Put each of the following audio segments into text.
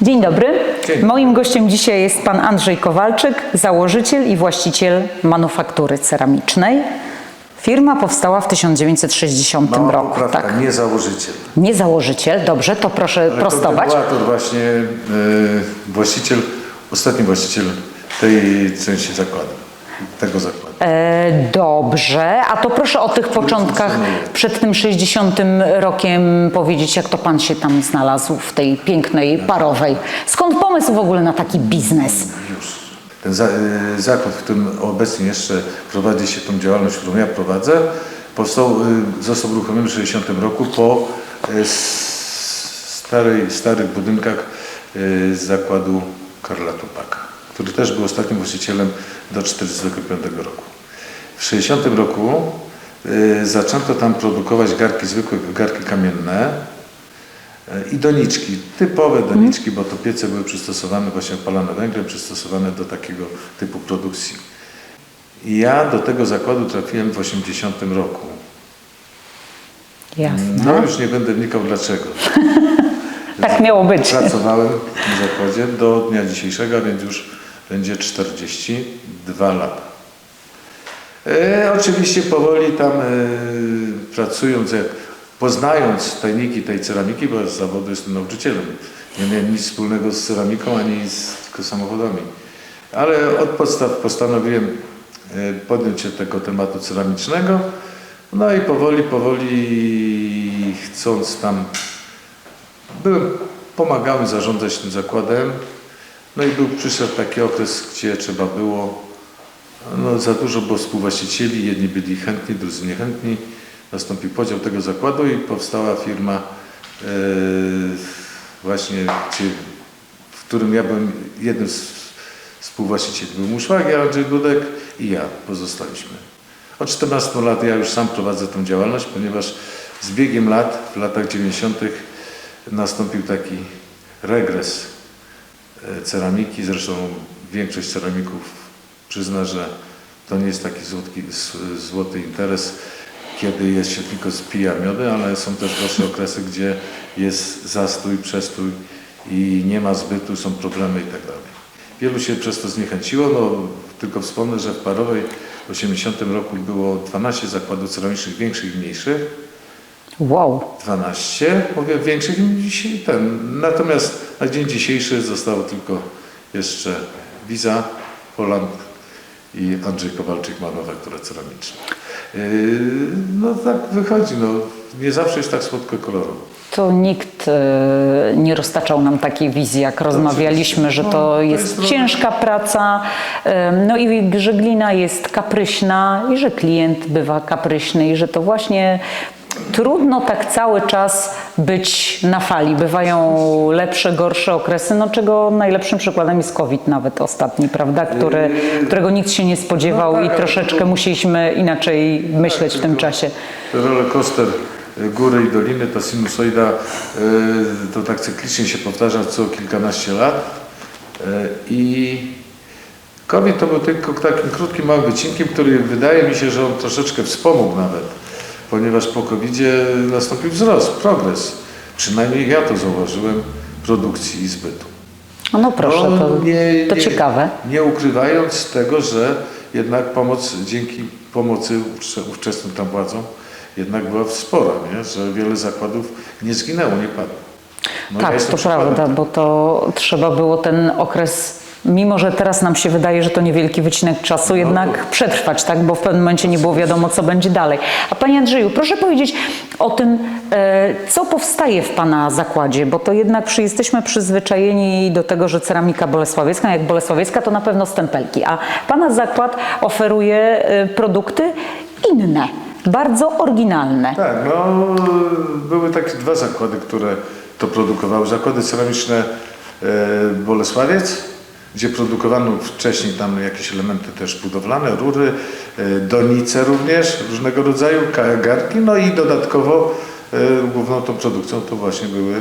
Dzień dobry. Moim gościem dzisiaj jest pan Andrzej Kowalczyk, założyciel i właściciel manufaktury ceramicznej. Firma powstała w 1960 roku. Poprawka, Tak. nie założyciel. Nie założyciel, dobrze, to proszę prostować. To właśnie właściciel, ostatni właściciel tej części zakładu, tego zakładu. Dobrze, a to proszę o tych początkach przed tym 60 rokiem powiedzieć, jak to pan się tam znalazł w tej pięknej parowej. Skąd pomysł w ogóle na taki biznes? Już. Ten zakład, w którym obecnie jeszcze prowadzi się tą działalność, którą ja prowadzę, został uruchomiony w 60 roku po starych budynkach zakładu Karla Tupaka, który też był ostatnim właścicielem do 1945 roku. W 60 roku zaczęto tam produkować garki zwykłe, garki kamienne i doniczki, typowe doniczki, bo to piece były przystosowane, właśnie opalane węglem, przystosowane do takiego typu produkcji. I ja do tego zakładu trafiłem w 80 roku. Jasne. No już nie będę wnikał dlaczego. Tak miało być. Pracowałem w tym zakładzie do dnia dzisiejszego, a więc już będzie 42 lata. Oczywiście powoli tam pracując, poznając tajniki tej ceramiki, bo z zawodu jestem nauczycielem, nie miałem nic wspólnego z ceramiką ani z samochodami. Ale od podstaw postanowiłem podjąć się tego tematu ceramicznego. No i powoli chcąc tam, pomagałem zarządzać tym zakładem. No i przyszedł taki okres, gdzie trzeba było, za dużo było współwłaścicieli, jedni byli chętni, drudzy niechętni. Nastąpił podział tego zakładu i powstała firma właśnie, w którym ja byłem jednym z współwłaścicieli. Był mój szwagier Andrzej Dudek i ja pozostaliśmy. Od 14 lat ja już sam prowadzę tę działalność, ponieważ z biegiem lat, w latach 90. nastąpił taki regres ceramiki. Zresztą większość ceramików przyzna, że to nie jest taki złoty interes, kiedy się tylko spija miody, ale są też gorsze okresy, gdzie jest zastój, przestój i nie ma zbytu, są problemy i tak dalej. Wielu się przez to zniechęciło, tylko wspomnę, że w Parowej w 80 roku było 12 zakładów ceramicznych, większych i mniejszych. Wow. 12, mówię większych niż ten. Natomiast na dzień dzisiejszy zostało tylko jeszcze Wiza, Poland i Andrzej Kowalczyk, manufaktura ceramiczna. No tak wychodzi, nie zawsze jest tak słodko kolorowo. To nikt nie roztaczał nam takiej wizji, jak rozmawialiśmy, że to jest ciężka praca, no i że glina jest kapryśna i że klient bywa kapryśny i że to właśnie trudno tak cały czas być na fali. Bywają lepsze, gorsze okresy, czego najlepszym przykładem jest COVID nawet ostatni, prawda, którego nikt się nie spodziewał i troszeczkę musieliśmy inaczej myśleć w tym czasie. Rollercoaster góry i doliny, ta sinusoida, to tak cyklicznie się powtarza co kilkanaście lat i COVID to był tylko takim krótkim, małym wycinkiem, który wydaje mi się, że on troszeczkę wspomógł nawet, ponieważ po COVID-zie nastąpił wzrost, progres. Przynajmniej ja to zauważyłem, produkcji i zbytu. No proszę, to ciekawe. Nie ukrywając tego, że jednak dzięki pomocy ówczesnym tam władzom, jednak była spora, nie? Że wiele zakładów nie zginęło, nie padło. Tak, to prawda, bo to trzeba było ten okres, mimo że teraz nam się wydaje, że to niewielki wycinek czasu, jednak przetrwać, tak? Bo w pewnym momencie nie było wiadomo, co będzie dalej. A Panie Andrzeju, proszę powiedzieć o tym, co powstaje w Pana zakładzie, bo to jednak jesteśmy przyzwyczajeni do tego, że ceramika bolesławiecka, jak bolesławiecka, to na pewno stempelki, a Pana zakład oferuje produkty inne, bardzo oryginalne. Tak, były takie dwa zakłady, które to produkowały. Zakłady ceramiczne Bolesławiec, gdzie produkowano wcześniej tam jakieś elementy też budowlane, rury, donice również różnego rodzaju, garki, i dodatkowo główną tą produkcją to właśnie były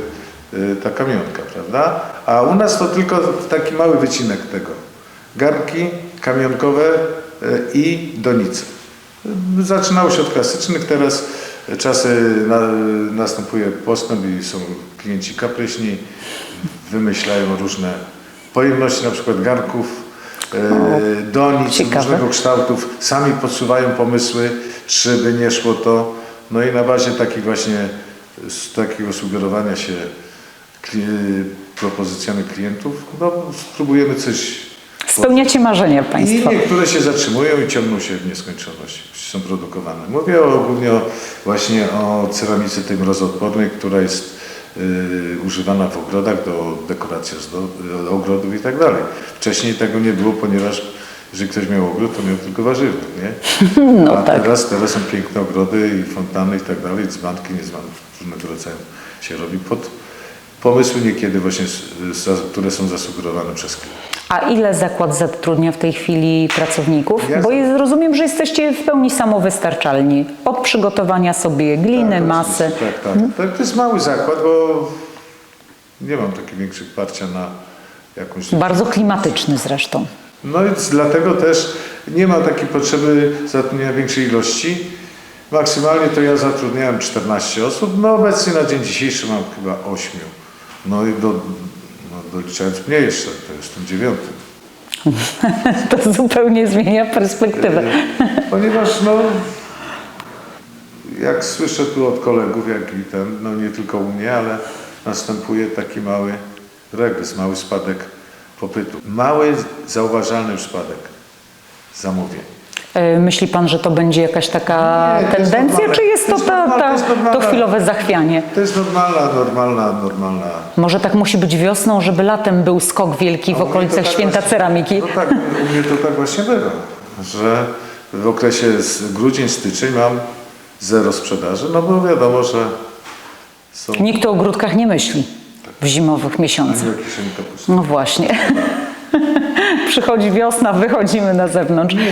ta kamionka, prawda? A u nas to tylko taki mały wycinek tego. Garnki kamionkowe i donice. Zaczynało się od klasycznych, teraz czasy następuje postęp i są klienci kapryśni, wymyślają różne pojemności, na przykład garnków, donic ciekawe. różnego kształtów, sami podsuwają pomysły, czy by nie szło to. No i na bazie takich właśnie, z takiego sugerowania się propozycjami klientów, no spróbujemy coś. Spełniacie marzenia I Państwo. niektóre się zatrzymują i ciągną się w nieskończoność, są produkowane. Mówię głównie właśnie o ceramice tej mrozoodpornej, która jest używana w ogrodach do dekoracji ogrodów i tak dalej. Wcześniej tego nie było, ponieważ jeżeli ktoś miał ogród, to miał tylko warzywny, nie? No A tak. teraz są piękne ogrody i fontanny i tak dalej, dzbanki, niezbanki, różnego rodzaju się robi pod pomysły niekiedy właśnie, które są zasugerowane przez klienta. A ile zakład zatrudnia w tej chwili pracowników? Ja- Bo rozumiem, że jesteście w pełni samowystarczalni. Od przygotowania sobie gliny, masy. Tak. To jest mały zakład, bo nie mam takiego większego parcia na jakąś... Bardzo klimatyczny zresztą. No więc dlatego też nie ma takiej potrzeby zatrudnienia większej ilości. Maksymalnie to ja zatrudniałem 14 osób, no obecnie na dzień dzisiejszy mam chyba 8. No i doliczając mnie jeszcze, to jestem 9. To zupełnie zmienia perspektywę. Ponieważ jak słyszę tu od kolegów, jak i nie tylko u mnie, ale następuje taki mały regres, mały spadek popytu. Mały, zauważalny już spadek zamówień. Myśli Pan, że to będzie jakaś taka Nie, to jest tendencja, normalne. czy jest to to chwilowe zachwianie? To jest normalna. Może tak musi być wiosną, żeby latem był skok wielki w A u mnie to okolicach tak Święta właśnie- Ceramiki? No tak, u mnie to tak właśnie bywa, że w okresie grudzień, styczeń mam zero sprzedaży, no bo wiadomo, że są... Nikt o ogródkach nie myśli w zimowych miesiącach. Ani o kieszeni kapusty. No właśnie. Przychodzi wiosna, wychodzimy na zewnątrz. Nie,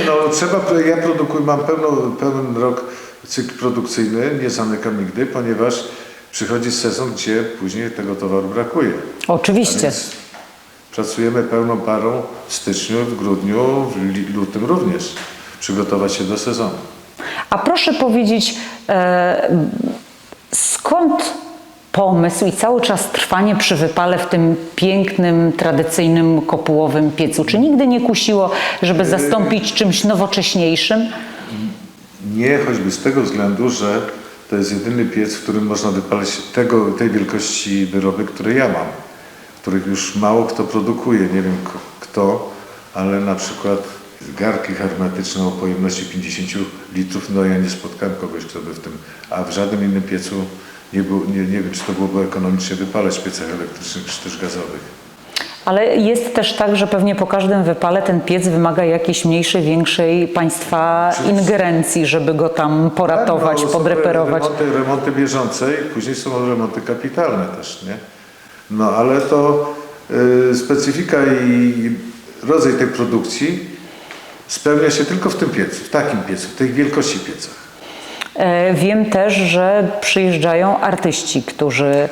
ja produkuję, mam pełen rok cykl produkcyjny, nie zamykam nigdy, ponieważ przychodzi sezon, gdzie później tego towaru brakuje. A Oczywiście. więc pracujemy pełną parą w styczniu, w grudniu, w lutym również. Przygotować się do sezonu. A proszę powiedzieć, skąd pomysł i cały czas trwanie przy wypale w tym pięknym, tradycyjnym kopułowym piecu? Czy nigdy nie kusiło, żeby zastąpić czymś nowocześniejszym? Nie, choćby z tego względu, że to jest jedyny piec, w którym można wypalać tej wielkości wyroby, które ja mam, których już mało kto produkuje. Nie wiem kto, ale na przykład garki hermetyczne o pojemności 50 litrów, no ja nie spotkałem kogoś, kto by w tym, a w żadnym innym piecu nie wiem, czy to byłoby ekonomicznie wypalać w piecach elektrycznych czy też gazowych. Ale jest też tak, że pewnie po każdym wypale ten piec wymaga jakiejś mniejszej, większej państwa ingerencji, żeby go tam poratować, Tak, no, podreperować. Remonty bieżące i później są remonty kapitalne też, nie? No ale to specyfika i rodzaj tej produkcji spełnia się tylko w tym piecu, w takim piecu, w tej wielkości piecach. Wiem też, że przyjeżdżają artyści, którzy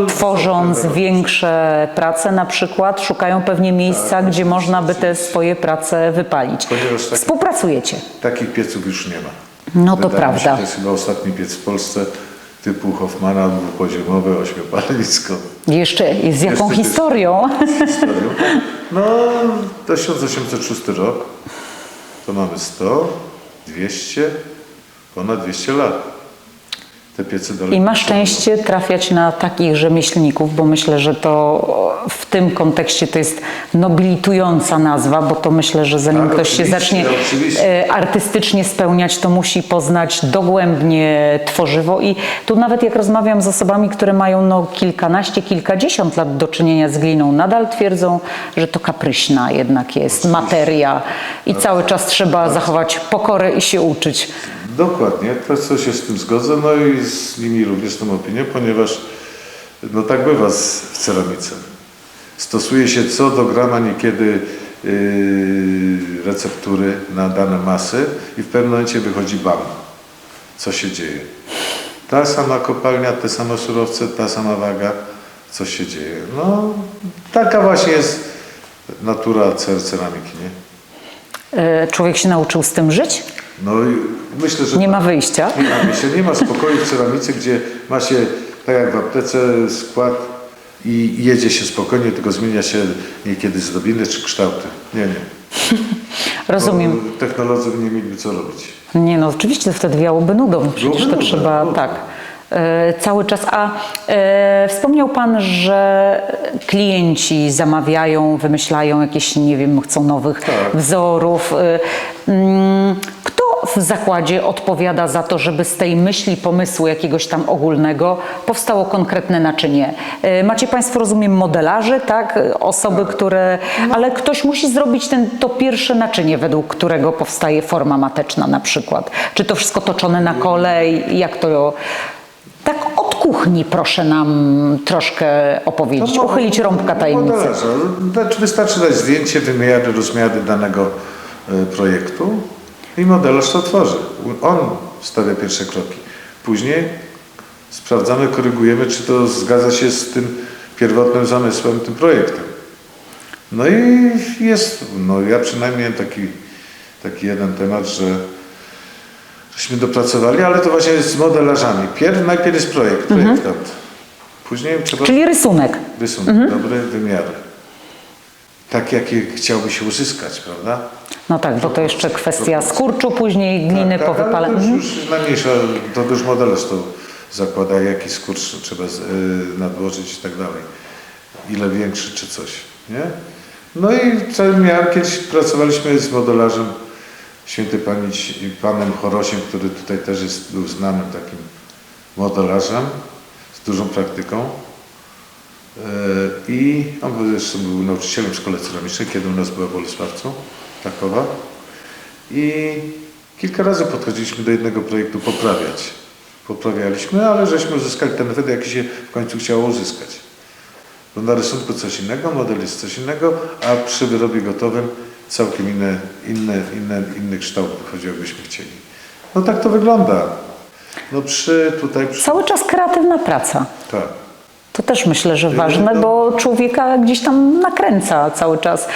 tworząc większe prace na przykład szukają pewnie miejsca, gdzie można by te swoje prace wypalić. Ponieważ Współpracujecie. Takich pieców już nie ma. No to Wydaje mi się, prawda. to jest chyba ostatni piec w Polsce typu Hoffmana, dwupoziomowe, 8-palenisko. Jeszcze z jaką Jeszcze historią? Historią. No, 1806 rok, to mamy 100, 200, ponad 200 lat. Te piece dalej. I ma szczęście trafiać na takich rzemieślników, bo myślę, że to w tym kontekście to jest nobilitująca nazwa, bo to myślę, że zanim Tak, ktoś się zacznie oczywiście. artystycznie spełniać, to musi poznać dogłębnie tworzywo. I tu nawet jak rozmawiam z osobami, które mają kilkanaście, kilkadziesiąt lat do czynienia z gliną, nadal twierdzą, że to kapryśna jednak jest materia i cały czas trzeba zachować pokorę i się uczyć. Dokładnie, to się z tym zgodzę, no i z nimi również tą opinię, ponieważ tak bywa w ceramice. Stosuje się co do grama niekiedy receptury na dane masy i w pewnym momencie wychodzi bam. Co się dzieje? Ta sama kopalnia, te same surowce, ta sama waga, co się dzieje? No, taka właśnie jest natura ceramiki, nie? Człowiek się nauczył z tym żyć? No i myślę, że Nie ma wyjścia. nie ma spokoju w ceramice, gdzie ma się, tak jak w aptece, skład i jedzie się spokojnie, tylko zmienia się niekiedy zdobiny czy kształty. Nie. Rozumiem. Bo technolodzy nie mieliby co robić. Nie no, oczywiście wtedy wiałoby nudą. Przecież to trzeba, tak, cały czas. A wspomniał Pan, że klienci zamawiają, wymyślają jakieś, nie wiem, chcą nowych wzorów. Kto w zakładzie odpowiada za to, żeby z tej myśli, pomysłu jakiegoś tam ogólnego powstało konkretne naczynie? Macie Państwo, rozumiem, modelarzy, tak? Osoby, które... Ale ktoś musi zrobić to pierwsze naczynie, według którego powstaje forma mateczna na przykład. Czy to wszystko toczone na kolej? Jak to... Tak od kuchni proszę nam troszkę opowiedzieć, uchylić rąbka tajemnicy. Znaczy wystarczy dać zdjęcie, wymiary, rozmiary danego projektu i modelarz to tworzy. On stawia pierwsze kroki. Później sprawdzamy, korygujemy, czy to zgadza się z tym pierwotnym zamysłem, tym projektem. No i jest, ja przynajmniej miałem taki jeden temat, żeśmy dopracowali, ale to właśnie jest z modelarzami. Najpierw jest projektant. Później trzeba... Czyli rysunek. Dobry, wymiary. Tak, jakie chciałby się uzyskać, prawda? No tak, bo to jeszcze kwestia skurczu, później gliny po ale wypale. to już najmniejsza, to już modelarz to zakłada, jaki skurcz trzeba nadłożyć i tak dalej. Ile większy czy coś, nie? No i cały miar, kiedyś pracowaliśmy z modelarzem świętej pamięci panem Chorosiem, który tutaj też był znanym takim modelarzem z dużą praktyką. I on zresztą był nauczycielem w szkole ceramicznej, kiedy u nas była w Bolesławcu, Krakowa. I kilka razy podchodziliśmy do jednego projektu poprawiać. Poprawialiśmy, ale żeśmy uzyskali ten efekt, jaki się w końcu chciało uzyskać. Bo na rysunku coś innego, model jest coś innego, a przy wyrobie gotowym całkiem inny kształt wychodzi, jakbyśmy chcieli. No tak to wygląda. Cały czas kreatywna praca. Tak. To też myślę, że ważne, bo człowieka gdzieś tam nakręca cały czas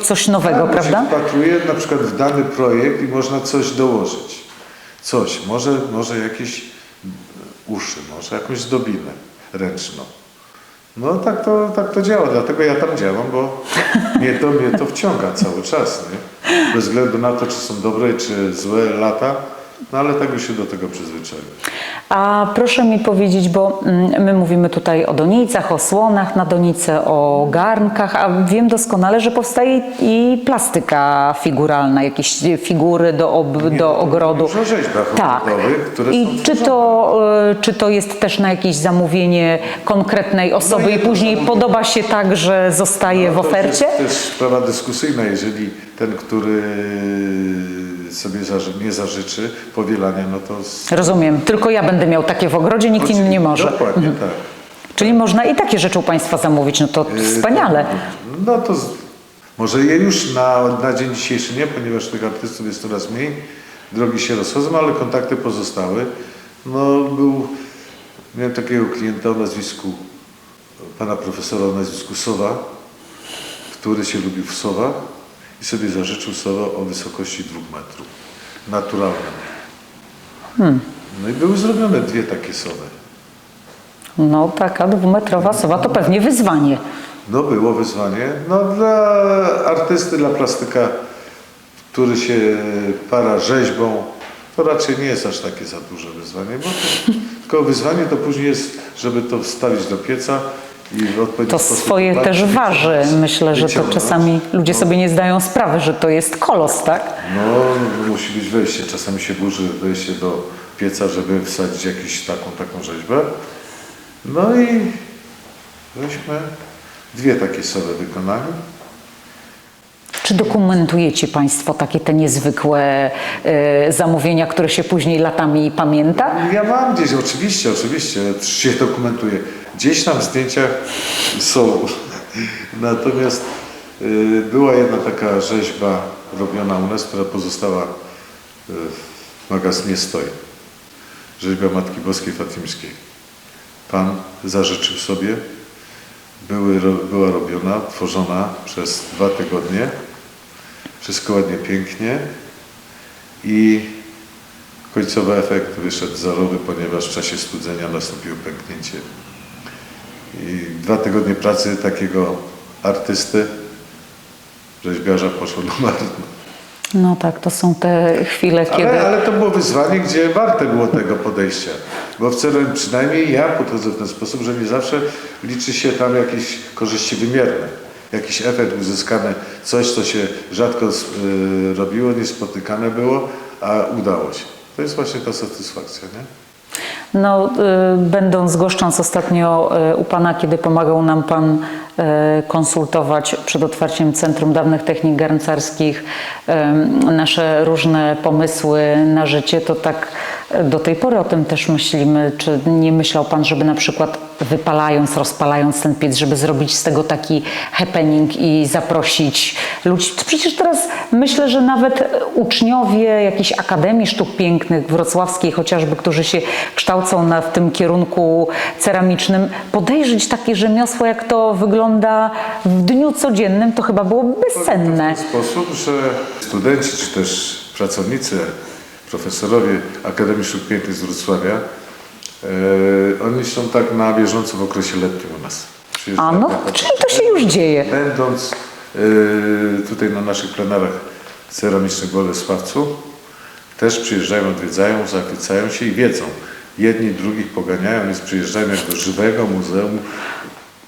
coś nowego, prawda? Się wpatruje na przykład w dany projekt i można coś dołożyć. Coś, może jakieś uszy, może jakąś zdobinę ręczną. No tak to działa, dlatego ja tam działam, bo mnie to wciąga cały czas, nie? Bez względu na to, czy są dobre, czy złe lata, no ale tak już się do tego przyzwyczaiłem. A proszę mi powiedzieć, bo my mówimy tutaj o donicach, o słonach na donice, o garnkach, a wiem doskonale, że powstaje i plastyka figuralna, jakieś figury do ogrodu. Dużo rzeźbach ogrodowych, które I czy to jest też na jakieś zamówienie konkretnej osoby i później podoba się tak, że zostaje w ofercie? To jest sprawa dyskusyjna, jeżeli ten, który sobie nie zażyczy powielania, no to... Rozumiem, tylko ja będę miał takie w ogrodzie, nikt inny nie może. Dokładnie, tak. Czyli można i takie rzeczy u Państwa zamówić, no to wspaniale. No to może je już na dzień dzisiejszy nie, ponieważ tych artystów jest coraz mniej, drogi się rozchodzą, ale kontakty pozostały. Miałem takiego klienta o nazwisku, pana profesora o nazwisku Sowa, który się lubił w sowach i sobie zażyczył sowę o wysokości 2 metrów, naturalną. No i były zrobione 2 takie sowy. No taka 2-metrowa sowa to pewnie wyzwanie. No było wyzwanie. No dla artysty, dla plastyka, który się para rzeźbą, to raczej nie jest aż takie za duże wyzwanie, bo tylko wyzwanie to później jest, żeby to wstawić do pieca i w odpowiedni To sposób swoje też waży. Myślę, że to czasami ludzie sobie nie zdają sprawy, że to jest kolos, tak? No musi być wejście. Czasami się burzy wejście do pieca, żeby wsadzić jakąś taką rzeźbę. No i żeśmy 2 takie sowy wykonali. Czy dokumentujecie Państwo takie te niezwykłe zamówienia, które się później latami pamięta? Ja mam gdzieś, oczywiście się dokumentuję. Gdzieś tam w zdjęciach są. Natomiast była jedna taka rzeźba robiona u nas, która pozostała w magazynie Stoi. Rzeźba Matki Boskiej Fatimskiej. Pan zażyczył sobie, była robiona, tworzona przez 2 tygodnie. Wszystko ładnie, pięknie i końcowy efekt wyszedł zerowy, ponieważ w czasie studzenia nastąpiło pęknięcie I 2 tygodnie pracy takiego artysty, rzeźbiarza poszło na marne. No tak, to są te chwile, kiedy... Ale to było wyzwanie, gdzie warte było tego podejścia. Bo w celu, przynajmniej ja podchodzę w ten sposób, że nie zawsze liczy się tam jakieś korzyści wymierne. Jakiś efekt uzyskany, coś, co się rzadko robiło, niespotykane było, a udało się. To jest właśnie ta satysfakcja, nie? No, będąc, goszcząc ostatnio u Pana, kiedy pomagał nam Pan konsultować przed otwarciem Centrum Dawnych Technik Garncarskich nasze różne pomysły na życie, to tak do tej pory o tym też myślimy. Czy nie myślał Pan, żeby na przykład wypalając, rozpalając ten piec, żeby zrobić z tego taki happening i zaprosić ludzi? Przecież teraz myślę, że nawet uczniowie jakiejś Akademii Sztuk Pięknych wrocławskiej chociażby, którzy się kształcą w tym kierunku ceramicznym, podejrzeć takie rzemiosło, jak to wygląda w dniu codziennym, to chyba byłoby bezcenne. W ten sposób, że studenci czy też pracownicy, profesorowie Akademii Sztuk Pięknych z Wrocławia, oni są tak na bieżąco w okresie letnim u nas. A no, czyli to się już dzieje. Będąc tutaj na naszych plenarach ceramicznych w Bolesławcu, też przyjeżdżają, odwiedzają, zachwycają się i wiedzą. Jedni drugich poganiają, więc przyjeżdżają jak do żywego muzeum.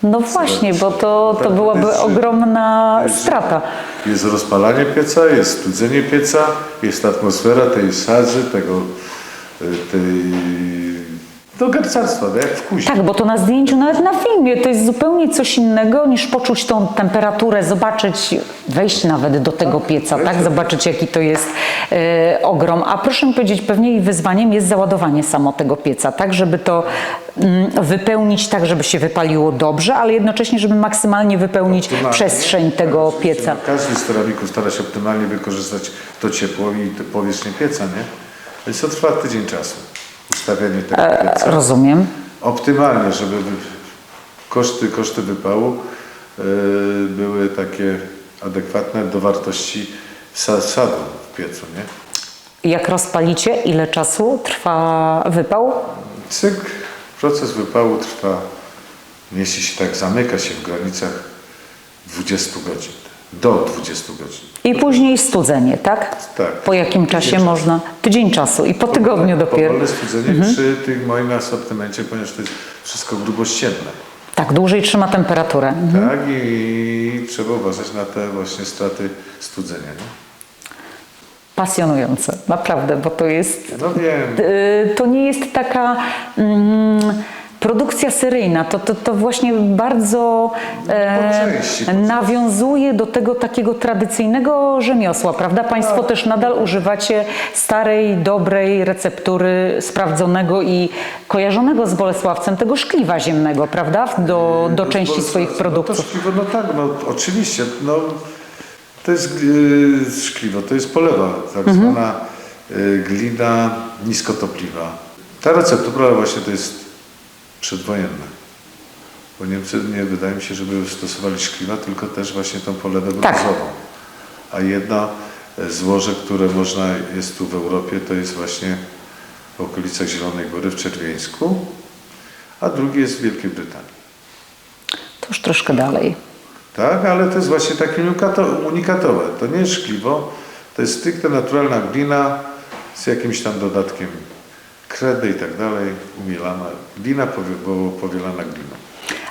No właśnie, bo to byłaby ogromna strata. Jest rozpalanie pieca, jest studzenie pieca, jest atmosfera tej sadzy, do garcarstwa, jak w kuźni. Tak, bo to na zdjęciu, nawet na filmie, to jest zupełnie coś innego niż poczuć tą temperaturę, zobaczyć, wejść nawet do tego pieca, tak? Zobaczyć, jaki to jest ogrom. A proszę mi powiedzieć, pewnie i wyzwaniem jest załadowanie samo tego pieca, tak? Żeby to wypełnić tak, żeby się wypaliło dobrze, ale jednocześnie, żeby maksymalnie wypełnić przestrzeń tego pieca. Każdy z ceramików stara się optymalnie wykorzystać to ciepło i tę powierzchnię pieca, nie? Więc to trwa tydzień czasu. Ustawianie tego pieca. Rozumiem. Optymalnie, żeby koszty wypału były takie adekwatne do wartości sadu w piecu, nie? Jak rozpalicie, ile czasu trwa wypał? Proces wypału trwa, jeśli się tak zamyka się w granicach 20 godzin, do 20 godzin. I później studzenie, tak? Tak. Po jakim czasie można? Tydzień czasu i po tygodniu dopiero. Powolne studzenie przy tym moim asortymencie, ponieważ to jest wszystko grubościenne. Tak, dłużej trzyma temperaturę. Tak, i trzeba uważać na te właśnie straty studzenia. Nie? Pasjonujące, naprawdę, bo to jest... No wiem. To nie jest taka produkcja seryjna, to właśnie bardzo nawiązuje do tego takiego tradycyjnego rzemiosła, prawda? Państwo też nadal używacie starej, dobrej receptury, sprawdzonego i kojarzonego z Bolesławcem, tego szkliwa ziemnego, prawda? Do części swoich produktów. No to szkliwo, no tak, no oczywiście, no to jest szkliwo, to jest polewa, tak zwana glina niskotopliwa. Ta receptura właśnie to jest przedwojenna, bo Niemcy nie wydaje mi się, żeby stosowali szkliwa, tylko też właśnie tą polewę brązową. A jedno złoże, które jest tu w Europie, to jest właśnie w okolicach Zielonej Góry w Czerwieńsku, a drugie jest w Wielkiej Brytanii. To już troszkę dalej. Tak, ale to jest właśnie takie unikatowe. To nie jest szkliwo, to jest stricte naturalna glina z jakimś tam dodatkiem kredy i tak dalej, umielana. Glina powielana gliną.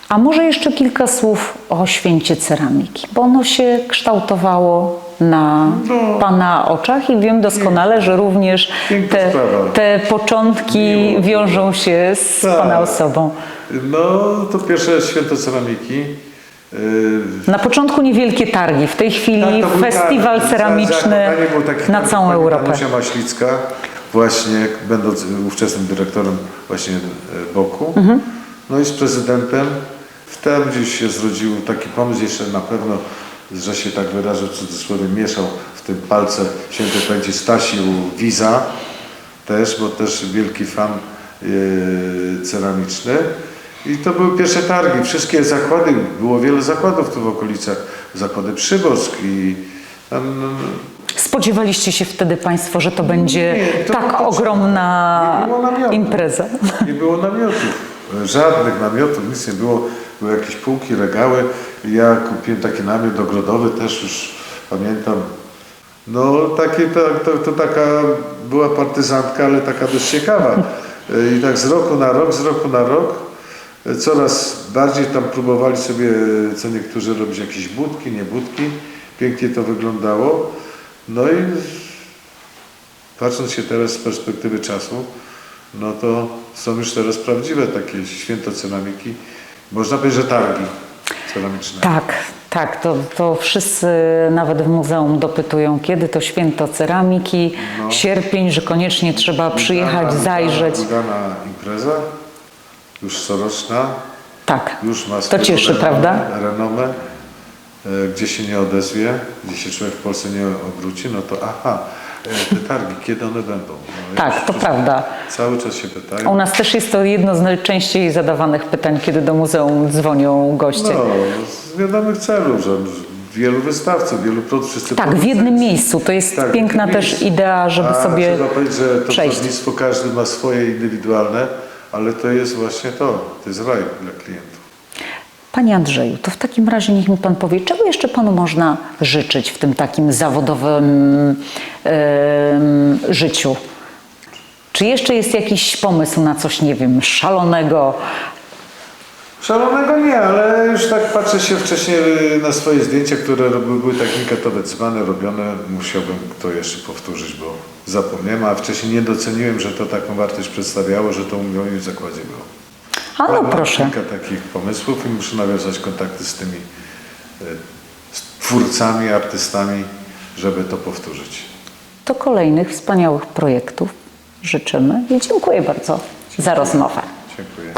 A może jeszcze kilka słów o święcie ceramiki, bo ono się kształtowało na Pana oczach i wiem doskonale, że również te początki wiążą się z Pana osobą. No, to pierwsze święto ceramiki. Na początku niewielkie targi, w tej chwili festiwal ceramiczny na całą Europę. Danusia Maślicka, właśnie będąc ówczesnym dyrektorem właśnie Boku, no i z prezydentem. Wtedy gdzieś się zrodził taki pomysł, jeszcze na pewno, że się tak wyrażę w cudzysłowie, mieszał w tym palce świętej pamięci Stasiu Wiza, też, bo też wielki fan ceramiczny. I to były pierwsze targi, wszystkie zakłady, było wiele zakładów tu w okolicach, zakłady Przybosk i tam... Spodziewaliście się wtedy Państwo, że to będzie tak ogromna impreza? Nie było namiotów. Żadnych namiotów, nic nie było. Były jakieś półki, regały. Ja kupiłem taki namiot ogrodowy, też już pamiętam. No to taka była partyzantka, ale taka dość ciekawa. I tak z roku na rok coraz bardziej tam próbowali sobie co niektórzy robić jakieś budki, nie budki. Pięknie to wyglądało. No i patrząc się teraz z perspektywy czasu, no to są już teraz prawdziwe takie święto ceramiki. Można powiedzieć, że targi ceramiczne. Tak, to wszyscy nawet w muzeum dopytują, kiedy to święto ceramiki, sierpień, że koniecznie trzeba przyjechać, zajrzeć. Udana impreza, już coroczna, Tak, już ma to swoją cieszy, prawda? renomę, gdzie się nie odezwie, gdzie się człowiek w Polsce nie obróci, no to te targi, kiedy one będą? No, Tak, to prawda. Cały czas się pytają. U nas też jest to jedno z najczęściej zadawanych pytań, kiedy do muzeum dzwonią goście. No, z wiadomych celów, że wielu wystawców, wielu produktów, wszyscy Tak, w producenci. jednym miejscu. To jest Tak, w piękna jednym też miejscu. idea, żeby sobie trzeba powiedzieć, że to przejść. wydawnictwo każdy ma swoje indywidualne, ale to jest właśnie to jest raj dla klientów. Panie Andrzeju, to w takim razie niech mi Pan powie, czego jeszcze Panu można życzyć w tym takim zawodowym życiu? Czy jeszcze jest jakiś pomysł na coś, nie wiem, szalonego? Szalonego nie, ale już tak patrzę się wcześniej na swoje zdjęcia, które były tak inkatowe dzbany robione. Musiałbym to jeszcze powtórzyć, bo zapomniałem, a wcześniej nie doceniłem, że to taką wartość przedstawiało, że to u mnie w zakładzie było. A no Mam proszę. kilka takich pomysłów i muszę nawiązać kontakty z tymi z twórcami, artystami, żeby to powtórzyć. To kolejnych wspaniałych projektów życzymy i dziękuję bardzo za rozmowę. Dziękuję.